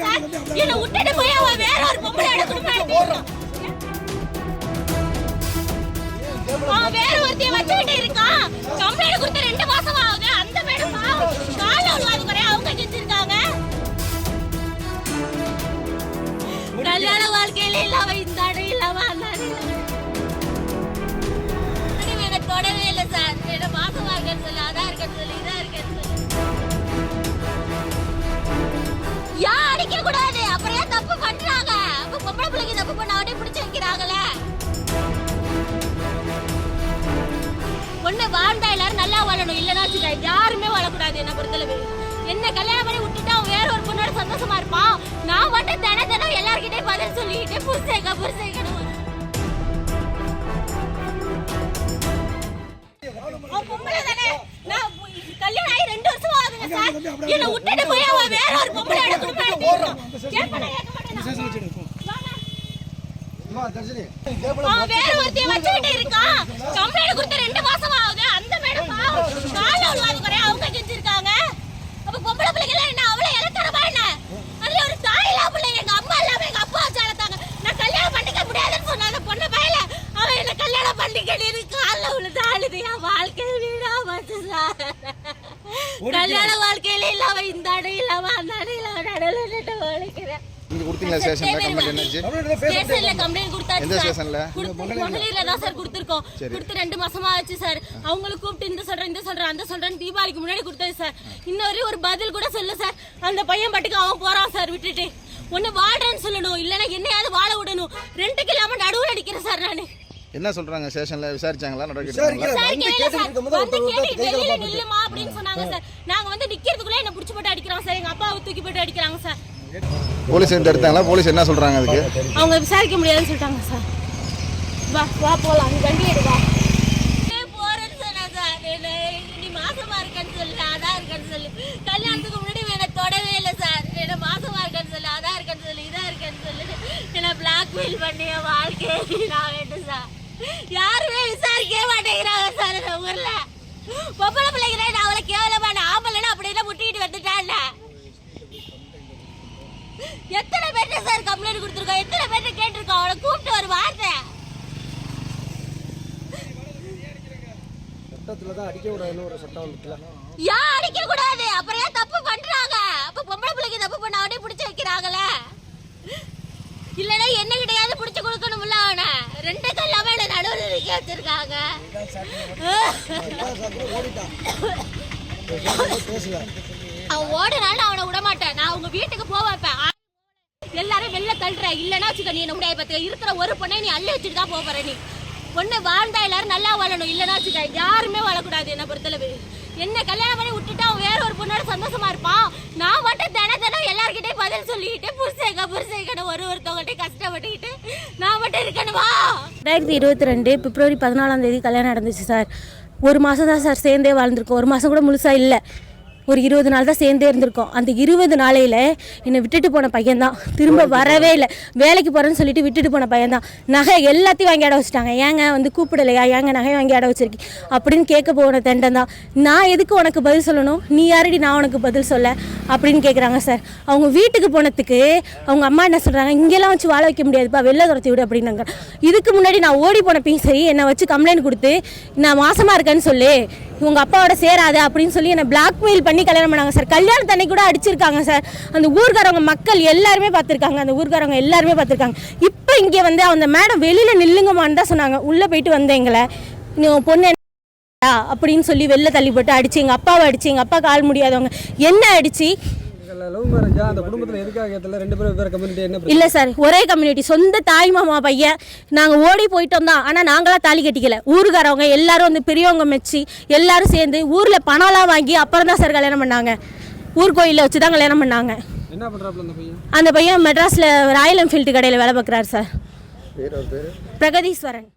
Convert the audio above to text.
Sir. என்ன விட்டுட்டு போய் அவன் வேற ஒரு பொம்பளையோட குடும்பம் நடத்திட்டான். அவன் வேற ஒருத்தைய வச்சுக்கிட்டு இருக்கான். கம்ப்ளைண்ட் கொடுத்து 2 மாசம் ஆகுது. அந்த மேடம் கால உழுவாது குறைய அவங்க செஞ்சிருக்காங்க. கல்யாண வாழ்க்கையில இல்லாம இந்த அடை இல்லாம அந்த அடை இல்லாம தொடவே இல்லை சார். என்ன மாசமா இருக்கன்னு சொல்லி அதான் இருக்கன்னு சொல்லி இதா இருக்கன்னு சொல்லி யார் அடிக்க கூடாது. அப்புறம் ஏன் தப்பு பண்றாங்க? அப்ப பொம்பளை பிள்ளைக்கு தப்பு பண்ண அவனே பிடிச்சு வைக்கிறாங்களே. ஒண்ணு வாழ்ந்தா எல்லாரும் நல்லா வாழணும். இல்லைன்னா யாருமே வாழக்கூடாது. என்ன பொறுத்தளவு என்ன கல்யாணம் பண்ணி விட்டுட்டு அவன் வேற ஒரு பொண்ணோட சந்தோஷமா இருப்பான். நான் மட்டும் தினம் எல்லார்கிட்டயும் பதில் சொல்லிட்டு புருஷேக்கணும். பொம்பளை தானே. நான் கல்யாணம் ஆகி 2 வருஷம் ஆகுதுங்க சார். என்ன விட்டுட்டு போய் அவன் வேற ஒரு பொம்பளையோட குடும்பம் நடத்திட்டான். அவன் வேற ஒருத்தைய வச்சுக்கிட்டு இருக்கான். கம்ப்ளைண்ட் கொடுத்து 2 மாசம் ஆகுது. அந்த மேடம் கால உழுவாது குறைய அவங்க செஞ்சிருக்காங்க. அப்ப பொம்பளை பிள்ளைங்க என்ன அவளை இலத்தரமா என்ன? அதுல ஒரு தாய் இல்லாம பிள்ளை எங்க அம்மா இல்லாம எங்க அப்பா வச்சு வளர்த்தாங்க. நான் கல்யாணம் பண்ணிக்க முடியாதுன்னு சொன்ன அந்த பொண்ணு பையல அவன் என்ன கல்யாணம் பண்ணிக்கிட்டு கால உழுது அழுது என் வாழ்க்கை வீடா வச்சு சார். கல்யாண வாழ்க்கையில இல்லாம இந்த அடை இல்லாம அந்த அடை இல்லாம நடுவில் நின்று வளைக்கிறேன். நீங்க கொடுத்தீங்களா ஸ்டேஷன்ல கம்ப்ளைன்ட் என்னாச்சு? ஸ்டேஷன்ல கம்ப்ளைன்ட் கொடுத்தாச்சு. எந்த ஸ்டேஷன்ல? மொகலில தான் சார் கொடுத்திருக்கோம். கொடுத்து 2 மாசமா ஆச்சு சார். அவங்களுக்கு கூப்பிட்டு இந்த சொல்றேன் அந்த சொல்றேன் தீபாவளிக்கு முன்னாடி கொடுத்தது சார். இன்னொரு ஒரு பதில் கூட சொல்ல சார். அந்த பையன் பாட்டுக்கு அவன் போறான் சார் விட்டுட்டு. ஒண்ணு வாடுறேன்னு சொல்லணும், இல்லன்னா என்னையாவது வாழ விடணும். ரெண்டுக்கு இல்லாம நடுவுல அடிக்கிறேன் சார் நானு. என்ன சொல்றாங்க ஸ்டேஷன்ல? விசாரிச்சாங்களா? நடவடிக்கை வெளியில நில்லுமா அப்படின்னு சொன்னாங்க சார். நாங்க வந்து நிக்கிறதுக்குள்ள என்ன புடிச்சு போட்டு அடிக்கிறாங்க சார். எங்க அப்பாவை தூக்கி போட்டு அடிக்கிறாங்க சார். போலீஸ் எடுத்தாங்களா? போலீஸ் என்ன சொல்றாங்க அதுக்கு? அவங்க விசாரிக்க முடியாதுன்னு சொல்லிட்டாங்க சார். வா வா போலாம். நீ வண்டி எடுவா. போறேன்னு சொன்னா சார். நீ மாசமா இருக்கன்னு சொல்லு அதான் இருக்கன்னு சொல்லு. கல்யாணத்துக்கு முன்னாடி என்ன தொடவே இல்லை சார். என்ன மாசமா இருக்கன்னு சொல்லு அதான் இருக்கன்னு சொல்லு இதா இருக்கன்னு சொல்லு. என்ன பிளாக்மெயில் பண்ணி வாழ்க்கையை நான் வேண்டும் சார். யாருமே விசாரிக்கவே மாட்டேங்கிறாங்க சார். இந்த ஊர்ல பொம்பளை பிள்ளைங்க நான் அவளை கேவலமான ஆம்பளைன்னு அப்படின்னா முட்டிக்கிட்டு வந்துட்டான்ல. எத்தனை பேர்ட்ட சார் கம்ப்ளைண்ட் கொடுத்துருக்கோம். எத்தனை பேர்ட்ட கேட்டிருக்கோம். அவளை கூப்பிட்டு ஒரு வார்த்தை சட்டத்துலதான் அடிக்க கூடாதுன்னு ஒரு சட்டம் வந்துட்டல. யார் அடிக்க கூடாது? அப்புறம் ஏன் தப்பு பண்றாங்க? அப்ப பொம்பளை பிள்ளைக்கு தப்பு பண்ண அவனே பிடிச்சு வைக்கிறாங்களே. இல்லன்னா என்ன கிடையாது பிடிச்சு கொடுக்கணும்ல. அவனை 2 கல்லாம என்ன நடுவில் நிக்க வச்சிருக்காங்க. அவன் ஓடுனாலும் அவனை விட மாட்டேன். நான் உங்க வீட்டுக்கு போக வைப்பேன். எல்லாரும் வெளில தள்ளுற. இல்லன்னா வச்சுக்க நீ என்ன முடியாது பார்த்து இருக்கிற ஒரு பொண்ணை நீ அள்ளி வச்சுட்டு தான் போற. நீ பொண்ணு வாழ்ந்தா எல்லாரும் நல்லா வாழணும். இல்லன்னா வச்சுக்க யாருமே வாழக்கூடாது. என்ன பொறுத்தளவு என்ன கல்யாணம் பண்ணி விட்டுட்டு அவன் வேற ஒரு பொண்ணோட சந்தோஷமா இருப்பான். நான் மட்டும் தினம் எல்லார்கிட்டயும் பதில் சொல்லிக்கிட்டு புருஷேக்கணும் ஒருத்தவங்கள்ட்ட கஷ்டப்பட்டுக்கிட்டு நான் மட்டும் இருக்கணுமா? 2022 பிப்ரவரி 14ஆம் தேதி கல்யாணம் நடந்துச்சு சார். 1 மாதம் தான் சார் சேர்ந்தே வாழ்ந்துருக்கோம். 1 மாதம் கூட முழுசாக இல்லை. ஒரு 20 நாள் தான் சேர்ந்தே இருந்திருக்கோம். அந்த 20 நாளையில் என்னை விட்டுட்டு போன பையன்தான். திரும்ப வரவே இல்லை. வேலைக்கு போகிறேன்னு சொல்லிட்டு விட்டுட்டு போன பையன்தான். நகை எல்லாத்தையும் வாங்கி அட வச்சுட்டாங்க. ஏங்க வந்து கூப்பிடலையா? ஏங்க நகை வாங்கி அட வச்சிருக்கி அப்படின்னு கேட்க போன தெண்டன் தான். நான் எதுக்கு உனக்கு பதில் சொல்லணும்? நீ யாரடி நான் உனக்கு பதில் சொல்ல அப்படின்னு கேட்குறாங்க சார். அவங்க வீட்டுக்கு போனதுக்கு அவங்க அம்மா என்ன சொல்கிறாங்க, இங்கெல்லாம் வச்சு வாழ வைக்க முடியாதுப்பா, வெளில துரத்தி விடு அப்படின்னாங்க. இதுக்கு முன்னாடி நான் ஓடி போனப்பையும் சரி என்னை வச்சு கம்ப்ளைண்ட் கொடுத்து நான் மாசமாக இருக்கேன்னு சொல்லி உங்கள் அப்பாவோட சேராது அப்படின்னு சொல்லி என்னை பிளாக்மெயில் பண்ணி கல்யாணம் பண்ணாங்க சார். கல்யாணம் தன்னை கூட அடிச்சிருக்காங்க சார். அந்த ஊர்காரவங்க மக்கள் எல்லாருமே பார்த்துருக்காங்க. அந்த ஊர்காரவங்க எல்லாருமே பார்த்துருக்காங்க. இப்போ இங்கே வந்து அந்த மேடம் வெளியில் நில்லுங்கம்மான்னு தான் சொன்னாங்க. உள்ளே போயிட்டு வந்தேன். எங்களை நீ பொண்ணு அப்படின்னு சொல்லி வெளில தள்ளி போட்டு அடிச்சு எங்கள் அப்பாவை அடிச்சு எங்கள் அப்பா கால் முடியாதவங்க என்ன அடிச்சு இல்லை சார். ஒரே கம்யூனிட்டி, சொந்த தாய் மாமா பையன். நாங்கள் ஓடி போயிட்டோம் தான். ஆனால் நாங்களாம் தாலி கட்டிக்கல. ஊருக்காரவங்க எல்லாரும் வந்து பெரியவங்க மெச்சி எல்லாரும் சேர்ந்து ஊரில் பணம்லாம் வாங்கி அப்புறம் தான் சார் கல்யாணம் பண்ணாங்க. ஊர் கோயிலில் வச்சு தான் கல்யாணம் பண்ணாங்க. அந்த பையன் மெட்ராஸில் ராயல் என்ஃபீல்டு கடையில் வேலை பார்க்குறாரு சார். பிரகதீஸ்வரன்.